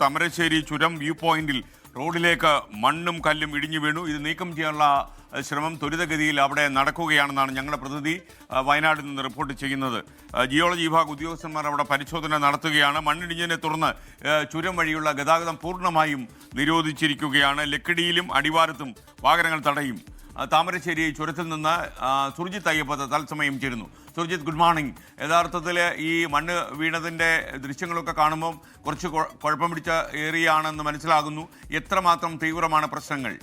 താമരശ്ശേരി ചുരം വ്യൂ പോയിന്റിൽ റോഡിലേക്ക് മണ്ണും കല്ലും ഇടിഞ്ഞു വീണു. ഇത് നീക്കം ചെയ്യാനുള്ള ശ്രമം ത്വരിതഗതിയിൽ അവിടെ നടക്കുകയാണെന്നാണ് ഞങ്ങളുടെ പ്രതിനിധി വയനാട്ടിൽ നിന്ന് റിപ്പോർട്ട് ചെയ്യുന്നത്. ജിയോളജി വിഭാഗ് ഉദ്യോഗസ്ഥന്മാർ അവിടെ പരിശോധന നടത്തുകയാണ്. മണ്ണിടിഞ്ഞതിനെ തുടർന്ന് ചുരം വഴിയുള്ള ഗതാഗതം പൂർണ്ണമായും നിരോധിച്ചിരിക്കുകയാണ്. ലക്കിടിയിലും അടിവാരത്തും വാഹനങ്ങൾ തടയും. താമരശ്ശേരി ചുരത്തിൽ നിന്ന് സുർജിത്ത് അയ്യപ്പത്ത് തത്സമയം ചേരുന്നു. Surjit, good morning. യഥാർത്ഥത്തിൽ ഈ മണ്ണ് വീണതിൻ്റെ ദൃശ്യങ്ങളൊക്കെ കാണുമ്പോൾ കുറച്ച് കുഴപ്പം പിടിച്ച ഏരിയയാണെന്ന് മനസ്സിലാകുന്നു. എത്രമാത്രം തീവ്രമാണ് പ്രശ്നങ്ങൾ?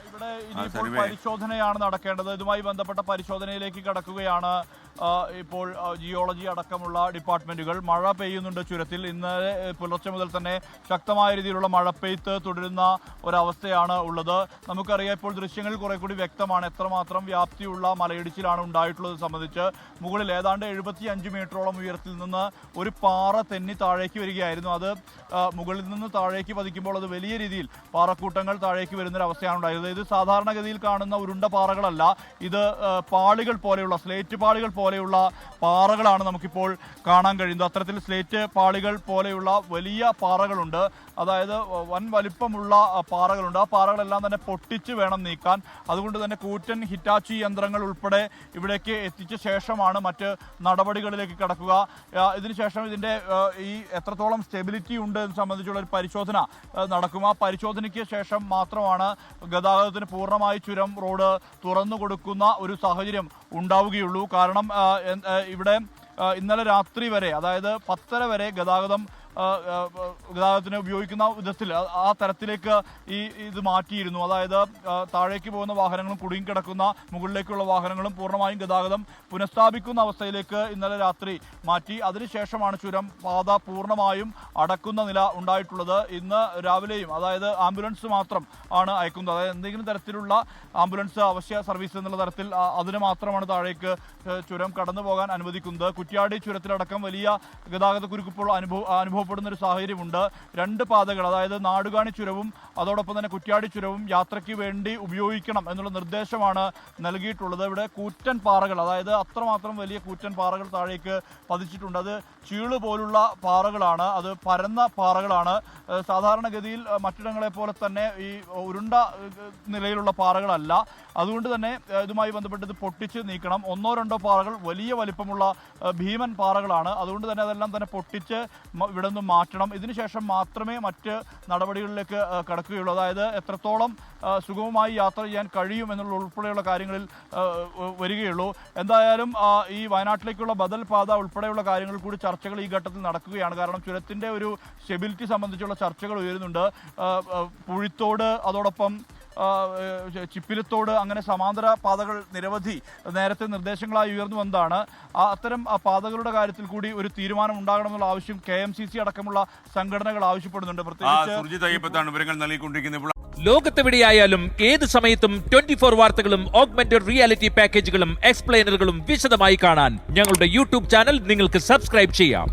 ഇവിടെ ഇനിയിപ്പോൾ പരിശോധനയാണ് നടക്കേണ്ടത്. ഇതുമായി ബന്ധപ്പെട്ട പരിശോധനയിലേക്ക് കടക്കുകയാണ് ഇപ്പോൾ ജിയോളജി അടക്കമുള്ള ഡിപ്പാർട്ട്മെന്റുകൾ. മഴ പെയ്യുന്നുണ്ട് ചുരത്തിൽ. ഇന്നലെ പുലർച്ചെ മുതൽ തന്നെ ശക്തമായ രീതിയിലുള്ള മഴപ്പെയ്ത്ത് തുടരുന്ന ഒരവസ്ഥയാണ് ഉള്ളത്. നമുക്കറിയാം, ഇപ്പോൾ ദൃശ്യങ്ങൾ കുറെ കൂടി വ്യക്തമാണ് എത്രമാത്രം വ്യാപ്തിയുള്ള മലയിടിച്ചിലാണ് ഉണ്ടായിട്ടുള്ളത് സംബന്ധിച്ച്. മുകളിൽ ഏതാണ്ട് 75 മീറ്ററോളം ഉയരത്തിൽ നിന്ന് ഒരു പാറ തെന്നി താഴേക്ക് വരികയായിരുന്നു. അത് മുകളിൽ നിന്ന് താഴേക്ക് പതിക്കുമ്പോൾ അത് വലിയ രീതിയിൽ പാറക്കൂട്ടങ്ങൾ താഴേക്ക് വരുന്നൊരവസ്ഥയാണ് ഉണ്ടായത്. ഇത് സാധാരണഗതിയിൽ കാണുന്ന ഉരുണ്ട പാറകളല്ല. ഇത് പാളികൾ പോലെയുള്ള സ്ലേറ്റ് പാളികൾ പോലെയുള്ള പാറകളാണ് നമുക്കിപ്പോൾ കാണാൻ കഴിയുന്നത്. അത്തരത്തിൽ സ്ലേറ്റ് പാളികൾ പോലെയുള്ള വലിയ പാറകളുണ്ട്. അതായത് വൻ വലിപ്പമുള്ള പാറകളുണ്ട്. ആ പാറകളെല്ലാം തന്നെ പൊട്ടിച്ച് വേണം നീക്കാൻ. അതുകൊണ്ട് തന്നെ കൂറ്റൻ ഹിറ്റാച്ചി യന്ത്രങ്ങൾ ഉൾപ്പെടെ ഇവിടേക്ക് എത്തിച്ച ശേഷമാണ് മറ്റ് നടപടികളിലേക്ക് കടക്കുക. ഇതിനുശേഷം ഇതിൻ്റെ ഈ എത്രത്തോളം സ്റ്റെബിലിറ്റി ഉണ്ട് എന്ന് സംബന്ധിച്ചുള്ള ഒരു പരിശോധന നടക്കും. ആ പരിശോധനയ്ക്ക് ശേഷം മാത്രമാണ് ഗതാഗതത്തിന് പൂർണ്ണമായി ചുരം റോഡ് തുറന്നു കൊടുക്കുന്ന ഒരു സാഹചര്യം ഉണ്ടാവുകയുള്ളൂ. കാരണം ഇവിടെ ഇന്നലെ രാത്രി വരെ, അതായത് 10:30 വരെ ഗതാഗതത്തിന് ഉപയോഗിക്കുന്ന വിധത്തിൽ ആ തരത്തിലേക്ക് ഇത് മാറ്റിയിരുന്നു. അതായത് താഴേക്ക് പോകുന്ന വാഹനങ്ങളും കുടുങ്ങിക്കിടക്കുന്ന മുകളിലേക്കുള്ള വാഹനങ്ങളും പൂർണ്ണമായും ഗതാഗതം പുനഃസ്ഥാപിക്കുന്ന അവസ്ഥയിലേക്ക് ഇന്നലെ രാത്രി മാറ്റി. അതിനുശേഷമാണ് ചുരം പാത പൂർണ്ണമായും അടക്കുന്ന നില ഉണ്ടായിട്ടുള്ളത്. ഇന്ന് രാവിലെയും, അതായത് ആംബുലൻസ് മാത്രം ആണ് അയക്കുന്നത്. അതായത് എന്തെങ്കിലും തരത്തിലുള്ള ആംബുലൻസ് അവശ്യ സർവീസ് എന്നുള്ള തരത്തിൽ അതിന് മാത്രമാണ് താഴേക്ക് ചുരം കടന്നു പോകാൻ അനുവദിക്കുന്നത്. കുറ്റ്യാടി ചുരത്തിലടക്കം വലിയ ഗതാഗത കുരുക്കിപ്പോൾ അനുഭവപ്പെടുന്ന ഒരു സാഹചര്യമുണ്ട്. 2 പാതകൾ, അതായത് നാടുകാണി ചുരവും അതോടൊപ്പം തന്നെ കുറ്റ്യാടി ചുരവും യാത്രയ്ക്ക് വേണ്ടി ഉപയോഗിക്കണം എന്നുള്ള നിർദ്ദേശമാണ് നൽകിയിട്ടുള്ളത്. ഇവിടെ കൂറ്റൻ പാറകൾ, അതായത് അത്രമാത്രം വലിയ കൂറ്റൻ പാറകൾ താഴേക്ക് പതിച്ചിട്ടുണ്ട്. അത് ചീള് പോലുള്ള പാറകളാണ്, അത് പരന്ന പാറകളാണ്. സാധാരണഗതിയിൽ മറ്റിടങ്ങളെ പോലെ തന്നെ ഈ ഉരുണ്ട നിലയിലുള്ള പാറകളല്ല. അതുകൊണ്ട് തന്നെ ഇതുമായി ബന്ധപ്പെട്ട് ഇത് പൊട്ടിച്ച് നീക്കണം. 1-2 പാറകൾ വലിയ വലിപ്പമുള്ള ഭീമൻ പാറകളാണ്. അതുകൊണ്ട് തന്നെ അതെല്ലാം തന്നെ പൊട്ടിച്ച് ഇവിടെ നിന്ന് മാറ്റണം. ഇതിനുശേഷം മാത്രമേ മറ്റ് നടപടികളിലേക്ക് കടക്കുകയുള്ളൂ. അതായത് എത്രത്തോളം സുഗമമായി യാത്ര ചെയ്യാൻ കഴിയും എന്നുള്ള ഉൾപ്പെടെയുള്ള കാര്യങ്ങളിൽ വരികയുള്ളൂ. എന്തായാലും ഈ വയനാട്ടിലേക്കുള്ള ബദൽ പാത ഉൾപ്പെടെയുള്ള കാര്യങ്ങൾ കൂടി ചർച്ചകൾ ഈ ഘട്ടത്തിൽ നടക്കുകയാണ്. കാരണം ചുരത്തിൻ്റെ ഒരു സ്റ്റെബിലിറ്റി സംബന്ധിച്ചുള്ള ചർച്ചകൾ ഉയരുന്നുണ്ട്. പുഴിത്തോട്, അതോടൊപ്പം ചിപ്പിലത്തോട്, അങ്ങനെ സമാന്തര പാതകൾ നിരവധി നേരത്തെ നിർദ്ദേശങ്ങളായി ഉയർന്നു വന്നതാണ്. അത്തരം പാതകളുടെ കാര്യത്തിൽ കൂടി ഒരു തീരുമാനം ഉണ്ടാകണമെന്നുള്ള ആവശ്യം KMCC അടക്കമുള്ള സംഘടനകൾ ആവശ്യപ്പെടുന്നുണ്ട്. പ്രത്യേകിച്ച് ലോകത്തെവിടെയായാലും ഏത് സമയത്തും 24 വാർത്തകളും ഓഗ്മെന്റഡ് റിയാലിറ്റി പാക്കേജുകളും എക്സ്പ്ലെയിനറുകളും വിശദമായി കാണാൻ ഞങ്ങളുടെ YouTube ചാനൽ നിങ്ങൾക്ക് സബ്സ്ക്രൈബ് ചെയ്യാം.